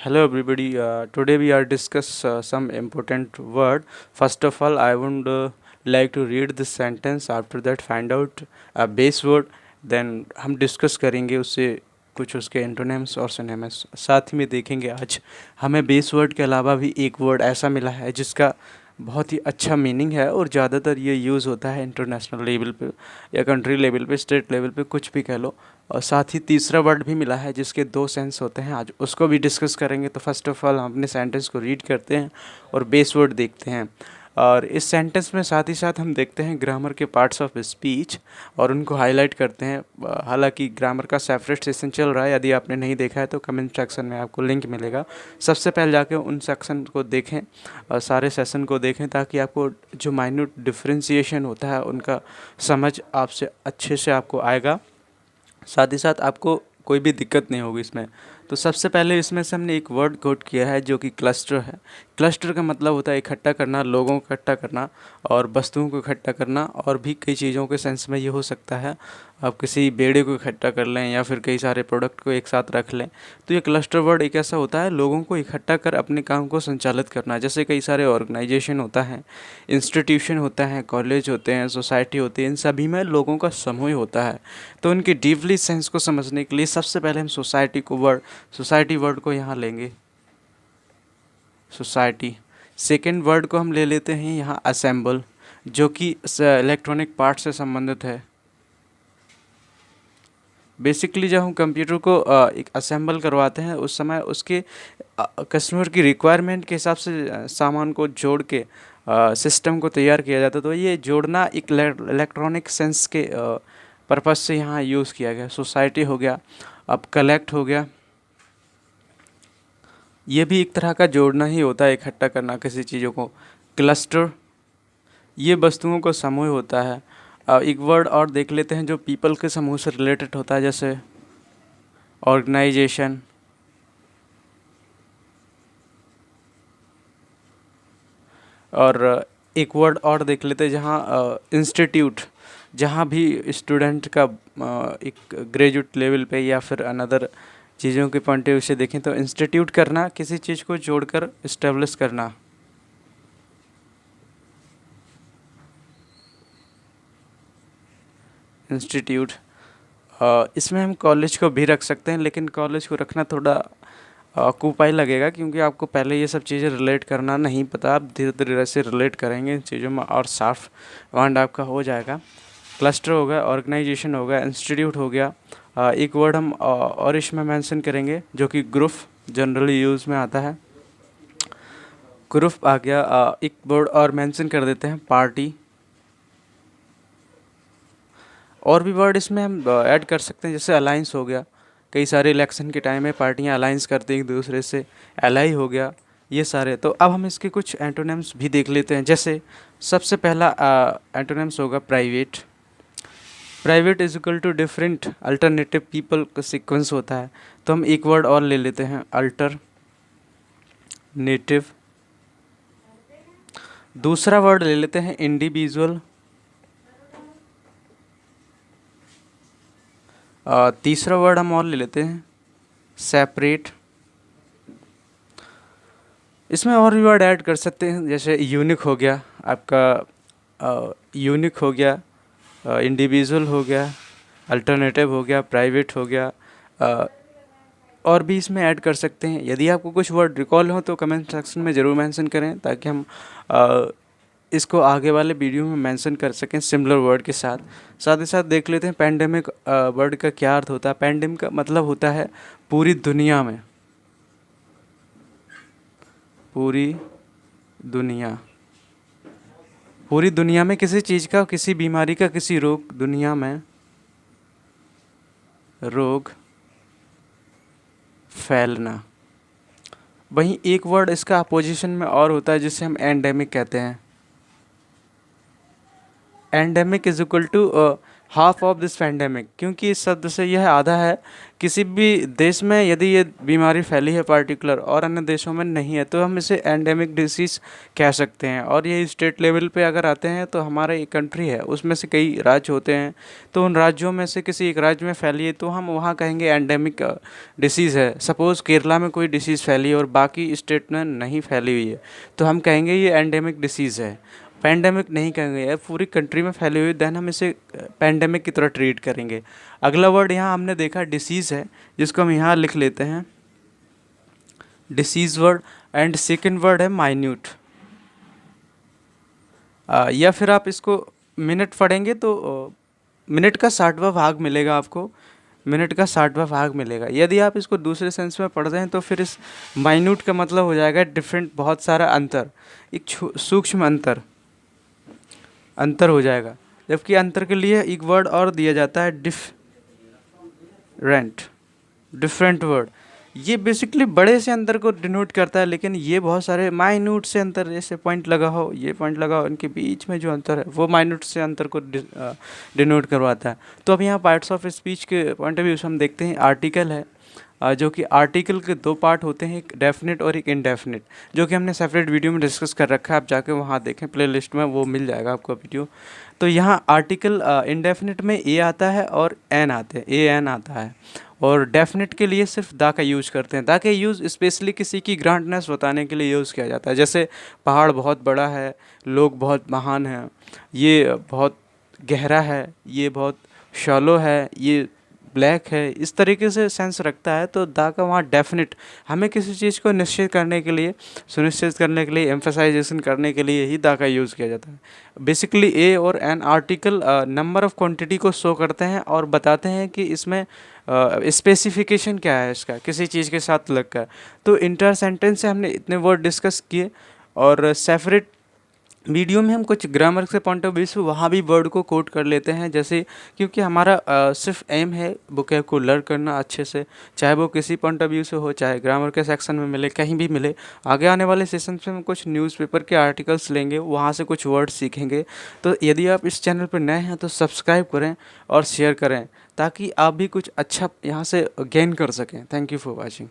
Hello everybody. Today we are discuss some important word. First of all, I would like to read this sentence. After that, find out a base word. Then हम discuss करेंगे उससे कुछ उसके antonyms और synonyms साथ ही में देखेंगे। आज हमें बेस वर्ड के अलावा भी एक वर्ड ऐसा मिला है जिसका बहुत ही अच्छा मीनिंग है और ज़्यादातर ये यूज़ होता है इंटरनेशनल लेवल पे या कंट्री लेवल पे, स्टेट लेवल पे, कुछ भी कह लो। और साथ ही तीसरा वर्ड भी मिला है जिसके दो सेंस होते हैं, आज उसको भी डिस्कस करेंगे। तो फर्स्ट ऑफ ऑल हम अपने सेंटेंस को रीड करते हैं और बेस वर्ड देखते हैं। और इस सेंटेंस में साथ ही साथ हम देखते हैं ग्रामर के पार्ट्स ऑफ स्पीच और उनको हाईलाइट करते हैं। हालांकि ग्रामर का सेपरेट सेशन चल रहा है, यदि आपने नहीं देखा है तो कमेंट सेक्शन में आपको लिंक मिलेगा। सबसे पहले जाके उन सेक्शन को देखें और सारे सेशन को देखें ताकि आपको जो माइन्यूट डिफ्रेंशिएशन होता है उनका समझ आपसे अच्छे से आपको आएगा। साथ ही साथ आपको कोई भी दिक्कत नहीं होगी इसमें। तो सबसे पहले इसमें से हमने एक वर्ड कोट किया है जो कि क्लस्टर है। क्लस्टर का मतलब होता है इकट्ठा करना, लोगों को इकट्ठा करना और वस्तुओं को इकट्ठा करना। और भी कई चीज़ों के सेंस में ये हो सकता है, आप किसी बेड़े को इकट्ठा कर लें या फिर कई सारे प्रोडक्ट को एक साथ रख लें। तो ये क्लस्टर वर्ड एक ऐसा होता है लोगों को इकट्ठा कर अपने काम को संचालित करना। जैसे कई सारे ऑर्गेनाइजेशन होता है, इंस्टीट्यूशन होता है, कॉलेज होते हैं, सोसाइटी होती है, इन सभी में लोगों का समूह होता है। तो उनकी डीपली सेंस को समझने के लिए सबसे पहले हम सोसाइटी वर्ड को यहाँ लेंगे, सोसाइटी। सेकेंड वर्ड को हम ले लेते हैं यहाँ असेंबल, जो कि इलेक्ट्रॉनिक पार्ट से संबंधित है। बेसिकली जब हम कंप्यूटर को एक असेंबल करवाते हैं उस समय उसके कस्टमर की रिक्वायरमेंट के हिसाब से सामान को जोड़ के सिस्टम को तैयार किया जाता है। तो ये जोड़ना एक इलेक्ट्रॉनिक सेंस के पर्पज़ से यहाँ यूज़ किया गया। सोसाइटी हो गया, अब कलेक्ट हो गया, ये भी एक तरह का जोड़ना ही होता है, इकट्ठा करना किसी चीज़ों को। क्लस्टर, ये वस्तुओं का समूह होता है। एक वर्ड और देख लेते हैं जो पीपल के समूह से रिलेटेड होता है, जैसे ऑर्गेनाइजेशन। और एक वर्ड और देख लेते हैं जहाँ इंस्टीट्यूट, जहाँ भी स्टूडेंट का एक ग्रेजुएट लेवल पे या फिर अनदर चीज़ों के पॉइंट ऑफ व्यू से देखें तो इंस्टीट्यूट करना, किसी चीज़ को जोड़कर इस्टेब्लिश करना। इंस्टीट्यूट, इसमें हम कॉलेज को भी रख सकते हैं, लेकिन कॉलेज को रखना थोड़ा ऑक्यूपाई लगेगा क्योंकि आपको पहले ये सब चीज़ें रिलेट करना नहीं पता। आप धीरे धीरे से रिलेट करेंगे इन चीज़ों में और साफ माइंड आपका हो जाएगा। क्लस्टर हो गया, ऑर्गेनाइजेशन हो गया, इंस्टीट्यूट हो गया। एक वर्ड हम और इसमें मेंशन करेंगे जो कि ग्रुप जनरली यूज़ में आता है। ग्रुप आ गया। एक वर्ड और मेंशन कर देते हैं, पार्टी। और भी वर्ड इसमें हम ऐड कर सकते हैं, जैसे अलाइंस हो गया। कई सारे इलेक्शन के टाइम में पार्टियां अलाइंस करती हैं एक दूसरे से, एलाई हो गया, ये सारे। तो अब हम इसके कुछ एंटोनिम्स भी देख लेते हैं। जैसे सबसे पहला एंटोनिम्स होगा private. Private is equal to different alternative people का सीक्वेंस होता है। तो हम एक वर्ड और ले लेते हैं, अल्टर नेटिव। दूसरा वर्ड ले लेते हैं इंडिविजुअल। तीसरा वर्ड हम और ले लेते हैं, सेपरेट। इसमें और भी वर्ड ऐड कर सकते हैं, जैसे यूनिक हो गया आपका, यूनिक हो गया, इंडिविजुअल हो गया, अल्टरनेटिव हो गया, प्राइवेट हो गया। और भी इसमें ऐड कर सकते हैं। यदि आपको कुछ वर्ड रिकॉल हो तो कमेंट सेक्शन में ज़रूर मेंशन करें ताकि हम इसको आगे वाले वीडियो में मेंशन कर सकें सिमिलर वर्ड के साथ। साथ ही साथ देख लेते हैं पैंडेमिक वर्ड का क्या अर्थ होता है। पैंडेमिक का मतलब होता है पूरी दुनिया में, पूरी दुनिया, पूरी दुनिया में किसी चीज़ का, किसी बीमारी का, किसी रोग, दुनिया में रोग फैलना। वहीं एक वर्ड इसका अपोजिशन में और होता है जिसे हम एंडेमिक कहते हैं। Endemic is equal to half of this pandemic, क्योंकि इस शब्द से यह आधा है। किसी भी देश में यदि ये बीमारी फैली है पार्टिकुलर और अन्य देशों में नहीं है तो हम इसे एंडेमिक डिसीज़ कह सकते हैं। और ये स्टेट लेवल पे अगर आते हैं तो हमारा एक कंट्री है उसमें से कई राज्य होते हैं, तो उन राज्यों में से किसी एक राज्य में फैली है तो हम वहाँ कहेंगे एंडेमिक डिसीज़ है। सपोज़ केरला में कोई डिसीज़ फैली है और बाकी स्टेट में नहीं फैली हुई है तो हम कहेंगे ये एंडेमिक डिसीज़ है। पैंडेमिक नहीं कहेंगे, यार पूरी कंट्री में फैली हुई देन हम इसे पैंडेमिक की तरह ट्रीट करेंगे। अगला वर्ड यहाँ हमने देखा डिसीज़ है, जिसको हम यहाँ लिख लेते हैं disease word. And second word है माइन्यूट, या फिर आप इसको मिनट पढ़ेंगे तो मिनट का 60वां भाग मिलेगा आपको, मिनट का 60वां भाग मिलेगा। यदि आप इसको दूसरे सेंस में पढ़ रहे हैं तो फिर इस माइन्यूट का मतलब हो जाएगा डिफरेंट, बहुत सारा अंतर, एक सूक्ष्म अंतर अंतर हो जाएगा। जबकि अंतर के लिए एक वर्ड और दिया जाता है डिफरेंट, डिफरेंट वर्ड। ये बेसिकली बड़े से अंतर को डिनोट करता है, लेकिन ये बहुत सारे माइन्यूट से अंतर, जैसे पॉइंट लगा हो, ये पॉइंट लगा हो, इनके बीच में जो अंतर है वो माइन्यूट से अंतर को डिनोट करवाता है। तो अब यहाँ पार्ट्स ऑफ स्पीच के पॉइंट ऑफ व्यू से हम देखते हैं आर्टिकल है, जो कि आर्टिकल के दो पार्ट होते हैं, एक डेफिनेट और एक इनडेफिनेट, जो कि हमने सेपरेट वीडियो में डिस्कस कर रखा है। आप जाके वहाँ देखें, प्लेलिस्ट में वो मिल जाएगा आपको वीडियो। तो यहाँ आर्टिकल इनडेफिनेट में ए आता है और एन आते हैं, ए एन आता है। और डेफिनेट के लिए सिर्फ दा का यूज़ करते हैं। दा का यूज़ स्पेशली किसी की ग्रांटनेस बताने के लिए यूज़ किया जाता है। जैसे पहाड़ बहुत बड़ा है, लोग बहुत महान हैं, ये बहुत गहरा है, ये बहुत शैलो है, ये ब्लैक है, इस तरीके से सेंस रखता है। तो दा का वहाँ डेफिनेट हमें किसी चीज़ को निश्चित करने के लिए, सुनिश्चित करने के लिए, एम्फेसाइजेशन करने के लिए ही दा का यूज़ किया जाता है। बेसिकली ए और an article number of quantity को शो करते हैं और बताते हैं कि इसमें स्पेसिफिकेशन क्या है इसका, किसी चीज़ के साथ लगकर। तो इंटर सेंटेंस से हमने इतने वर्ड डिस्कस किए, और सेपरेट वीडियो में हम कुछ ग्रामर से पॉइंट ऑफ व्यू से वहाँ भी वर्ड को कोट कर लेते हैं। जैसे क्योंकि हमारा सिर्फ एम है बुक को लर्न करना अच्छे से, चाहे वो किसी पॉइंट ऑफ व्यू से हो, चाहे ग्रामर के सेक्शन में मिले, कहीं भी मिले। आगे आने वाले सेशन में हम कुछ न्यूज़पेपर के आर्टिकल्स लेंगे, वहाँ से कुछ वर्ड सीखेंगे। तो यदि आप इस चैनल पर नए हैं तो सब्सक्राइब करें और शेयर करें, ताकि आप भी कुछ अच्छा यहाँ से गेन कर सकें। Thank you for watching.